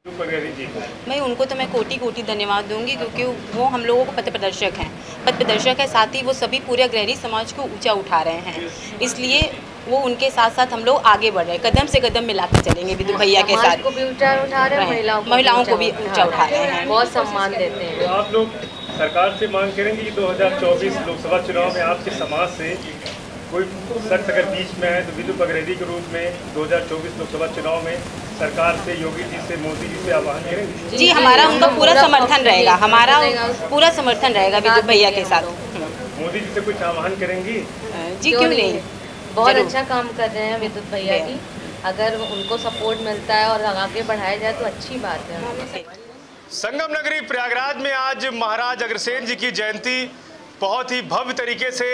मैं कोटि कोटि धन्यवाद दूंगी, क्योंकि वो हम लोगों को पथ प्रदर्शक है, साथ ही वो सभी पूरे अग्रहरी समाज को ऊंचा उठा रहे हैं। इसलिए वो उनके साथ साथ हम लोग आगे बढ़ रहे हैं, कदम से कदम मिलाकर चलेंगे विदु भैया के साथ। को भी ऊंचा उठा रहे हैं, महिलाओं को भी ऊंचा उठा रहे हैं, बहुत सम्मान देते हैं। तो आप लोग सरकार से मांग करेंगे कि 2024 लोकसभा चुनाव में आपके समाज से कोई शख्स अगर बीच में है तो विदु अग्रहरी के रूप में 2024 लोकसभा चुनाव में सरकार से, योगी जी से, मोदी जी से आह्वान करेंगे? जी, हमारा उनका पूरा समर्थन रहेगा, हमारा पूरा समर्थन रहेगा विदु भैया के साथ। मोदी जी से कुछ आह्वान करेंगी? जी क्यों नहीं, बहुत अच्छा काम कर रहे हैं विद्युत भैया जी। अगर उनको सपोर्ट मिलता है और आगे बढ़ाया जाए तो अच्छी बात है। संगम नगरी प्रयागराज में आज महाराज अग्रसेन जी की जयंती बहुत ही भव्य तरीके से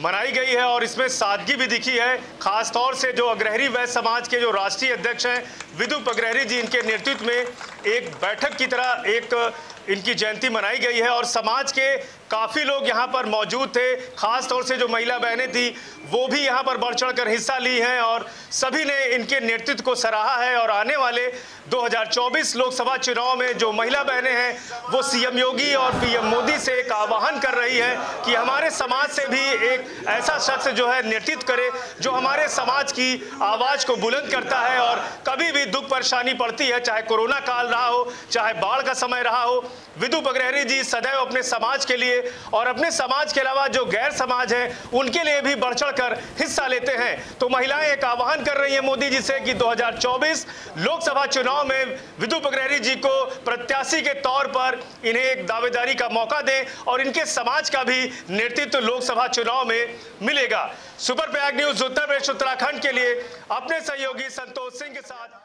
मनाई गई है और इसमें सादगी भी दिखी है। खास तौर से जो अग्रहरी वैश्य समाज के जो राष्ट्रीय अध्यक्ष हैं विदु अग्रहरी जी, इनके नेतृत्व में एक बैठक की तरह एक इनकी जयंती मनाई गई है और समाज के काफ़ी लोग यहाँ पर मौजूद थे। खास तौर से जो महिला बहनें थी वो भी यहाँ पर बढ़ चढ़कर हिस्सा ली हैं और सभी ने इनके नेतृत्व को सराहा है। और आने वाले 2024 लोकसभा चुनाव में जो महिला बहनें हैं वो सीएम योगी और पीएम मोदी से एक आह्वान कर रही है कि हमारे समाज से भी एक ऐसा शख्स जो है नेतृत्व करे, जो हमारे समाज की आवाज़ को बुलंद करता है। और कभी भी दुख परेशानी पड़ती है, चाहे कोरोना काल रहा हो, चाहे बाढ़ का समय रहा हो, विदु अग्रहरी जी सदैव अपने समाज के लिए और अपने समाज के अलावा जो गैर समाज है उनके लिए भी बढ़ चढ़कर हिस्सा लेते हैं। तो महिलाएं एक आह्वान कर रही हैं मोदी जी से कि 2024 लोकसभा चुनाव में विदु अग्रहरी जी को प्रत्याशी के तौर पर इन्हें एक दावेदारी का मौका दें और इनके समाज का भी नेतृत्व लोकसभा चुनाव में मिलेगा। सुपर प्रयाग न्यूज उत्तर प्रदेश उत्तराखंड के लिए अपने सहयोगी संतोष सिंह के साथ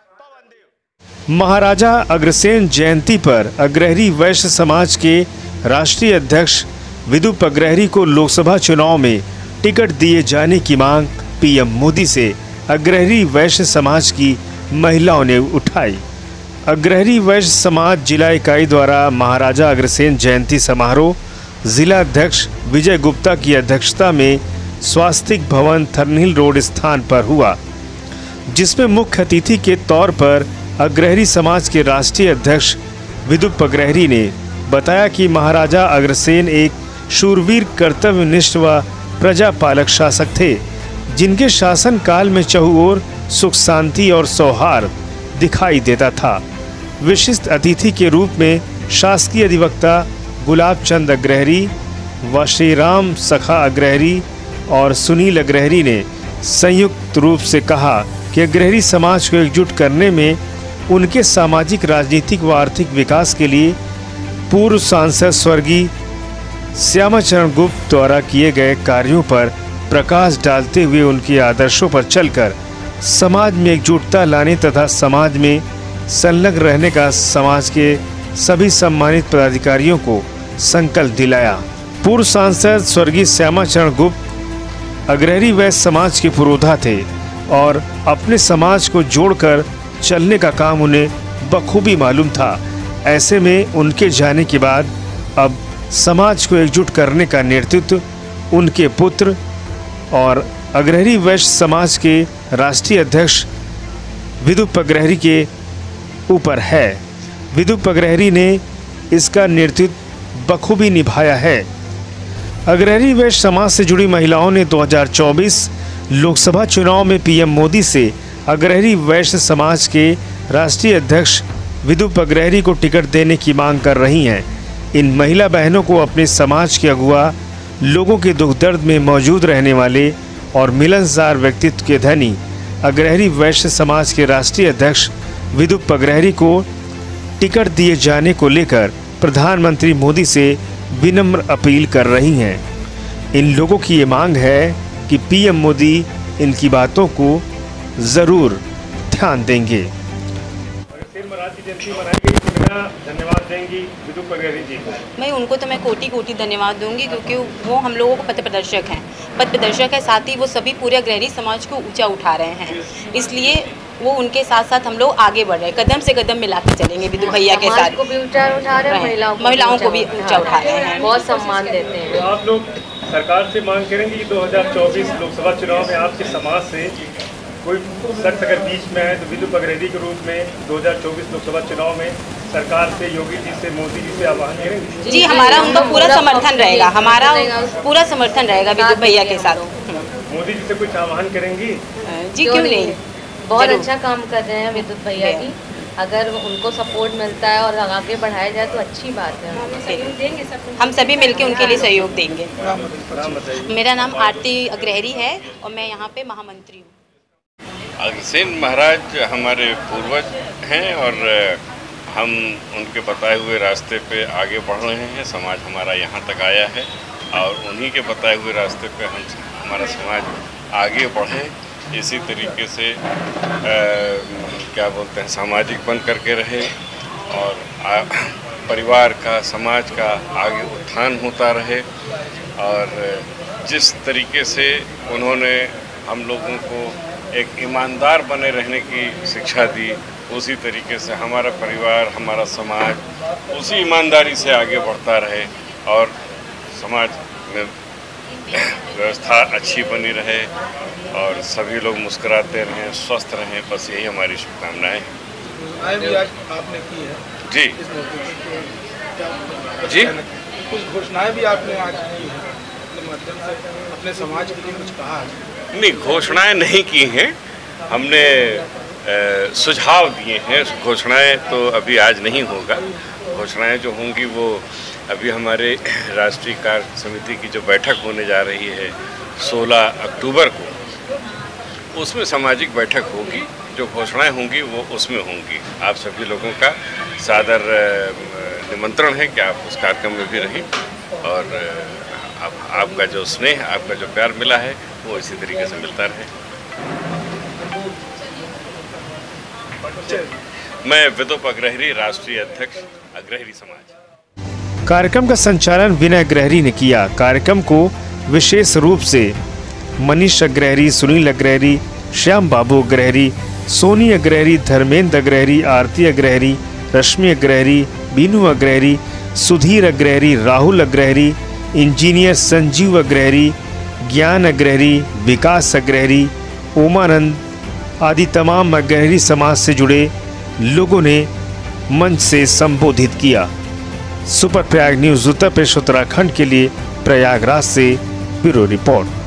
महाराजा अग्रसेन जयंती पर अग्रहरी वैश्य समाज के राष्ट्रीय अध्यक्ष विदु अग्रहरी को लोकसभा चुनाव में टिकट दिए जाने की मांग पीएम मोदी से अग्रहरी वैश्य समाज की महिलाओं ने उठाई। अग्रहरी वैश्य समाज जिला इकाई द्वारा महाराजा अग्रसेन जयंती समारोह जिला अध्यक्ष विजय गुप्ता की अध्यक्षता में स्वास्तिक भवन थर्नहिल रोड स्थान पर हुआ, जिसमें मुख्य अतिथि के तौर पर अग्रहरी समाज के राष्ट्रीय अध्यक्ष विदु अग्रहरी ने बताया कि महाराजा अग्रसेन एक शूरवीर, कर्तव्यनिष्ठ व प्रजापालक शासक थे, जिनके शासन काल में चहुओर सुख शांति और सौहार्द दिखाई देता था। विशिष्ट अतिथि के रूप में शासकीय अधिवक्ता गुलाब चंद अग्रहरी व श्री राम सखा अग्रहरी और सुनील अग्रहरी ने संयुक्त रूप से कहा कि अग्रहरी समाज को एकजुट करने में उनके सामाजिक, राजनीतिक व आर्थिक विकास के लिए पूर्व सांसद स्वर्गीय श्यामाचरण गुप्त द्वारा किए गए कार्यों पर प्रकाश डालते हुए उनके आदर्शों पर चलकर समाज में एकजुटता लाने तथा समाज में संलग्न रहने का समाज के सभी सम्मानित पदाधिकारियों को संकल्प दिलाया। पूर्व सांसद स्वर्गीय श्यामाचरण गुप्त अग्रहरी वैश्य समाज के पुरोधा थे और अपने समाज को जोड़कर चलने का काम उन्हें बखूबी मालूम था। ऐसे में उनके जाने के बाद अब समाज को एकजुट करने का नेतृत्व उनके पुत्र और अग्रहरी वैश्य समाज के राष्ट्रीय अध्यक्ष विदु अग्रहरी के ऊपर है। विदु अग्रहरी ने इसका नेतृत्व बखूबी निभाया है। अग्रहरी वैश्य समाज से जुड़ी महिलाओं ने 2024 लोकसभा चुनाव में पीएम मोदी से अग्रहरी वैश्य समाज के राष्ट्रीय अध्यक्ष विदु अग्रहरी को टिकट देने की मांग कर रही हैं। इन महिला बहनों को अपने समाज के अगुआ, लोगों के दुख दर्द में मौजूद रहने वाले और मिलनसार व्यक्तित्व के धनी अग्रहरी वैश्य समाज के राष्ट्रीय अध्यक्ष विदु अग्रहरी को टिकट दिए जाने को लेकर प्रधानमंत्री मोदी से विनम्र अपील कर रही हैं। इन लोगों की ये मांग है कि पीएम मोदी इनकी बातों को ज़रूर ध्यान देंगे। धन्यवाद देंगी विदु अग्रहरी जी को? मैं कोटि कोटि धन्यवाद दूंगी, क्योंकि वो हम लोगों को पथ प्रदर्शक है, साथ ही वो सभी पूरे अग्रहरी समाज को ऊंचा उठा रहे हैं। इसलिए वो उनके साथ साथ हम लोग आगे बढ़ रहे हैं, कदम से कदम मिलाकर चलेंगे विदु भैया के साथ। को भी ऊंचा उठा रहे हैं, महिलाओं को भी ऊंचा उठा रहे हैं, बहुत सम्मान देते हैं। तो आप लोग सरकार से मांग करेंगे कि 2024 लोकसभा चुनाव में आपके समाज से कोई शख्स अगर बीच में है तो विदुप अग्रहरी के रूप में 2024 लोकसभा चुनाव में सरकार से, योगी जी से, मोदी जी से आह्वान करेंगे? जी, हमारा उनका पूरा समर्थन रहेगा, हमारा पूरा समर्थन रहेगा विदुप भैया के साथ। मोदी जी से कुछ आह्वान करेंगी? जी क्यों नहीं, बहुत अच्छा काम कर रहे हैं विद्युत भैया जी। अगर उनको सपोर्ट मिलता है और आगे बढ़ाया जाए तो अच्छी बात है। हम सभी मिलकर उनके लिए सहयोग देंगे। मेरा नाम आरती अग्रहरी है और मैं यहाँ पे महामंत्री हूँ। अग्रसेन महाराज हमारे पूर्वज हैं और हम उनके बताए हुए रास्ते पे आगे बढ़ रहे हैं। समाज हमारा यहाँ तक आया है और उन्हीं के बताए हुए रास्ते पे हमारा समाज आगे बढ़े, इसी तरीके से क्या बोलते हैं, सामाजिक बन करके रहे और परिवार का, समाज का आगे उत्थान होता रहे। और जिस तरीके से उन्होंने हम लोगों को एक ईमानदार बने रहने की शिक्षा दी, उसी तरीके से हमारा परिवार, हमारा समाज उसी ईमानदारी से आगे बढ़ता रहे और समाज में व्यवस्था अच्छी बनी रहे और सभी लोग मुस्कुराते रहें, स्वस्थ रहें, बस यही हमारी शुभकामनाएं हैं। भी आज आपने की है जी जी, कुछ घोषणाएं भी आपने आज की है अपने माध्यम से, अपने समाज के लिए कुछ कहा है? नहीं, घोषणाएं नहीं की हैं, हमने सुझाव दिए हैं। घोषणाएं तो अभी आज नहीं होगा, घोषणाएं जो होंगी वो अभी हमारे राष्ट्रीय कार्य समिति की जो बैठक होने जा रही है 16 अक्टूबर को, उसमें सामाजिक बैठक होगी। जो घोषणाएं होंगी वो उसमें होंगी। आप सभी लोगों का सादर निमंत्रण है कि आप उस कार्यक्रम में भी रहें और आपका जो स्नेह, आपका जो प्यार मिला है वो इसी तरीके से मिलता रहे। मैं विदुप अग्रहरी, राष्ट्रीय अध्यक्ष अग्रहरी समाज। कार्यक्रम का संचालन विनय अग्रहरी ने किया। कार्यक्रम को विशेष रूप से मनीष अग्रहरी, सुनील अग्रहरी, श्याम बाबू अग्रहरी, सोनी अग्रहरी, धर्मेंद्र अग्रहरी, आरती अग्रहरी, रश्मि अग्रहरी, बीनू अग्रहरी, सुधीर अग्रहरी, राहुल अग्रहरी, इंजीनियर संजीव अग्रहरी, ज्ञान अग्रहरी, विकास अग्रहरी, ओमानंद आदि तमाम अग्रहरी समाज से जुड़े लोगों ने मंच से संबोधित किया। सुपर प्रयाग न्यूज़ उत्तर प्रदेश उत्तराखंड के लिए प्रयागराज से ब्यूरो रिपोर्ट।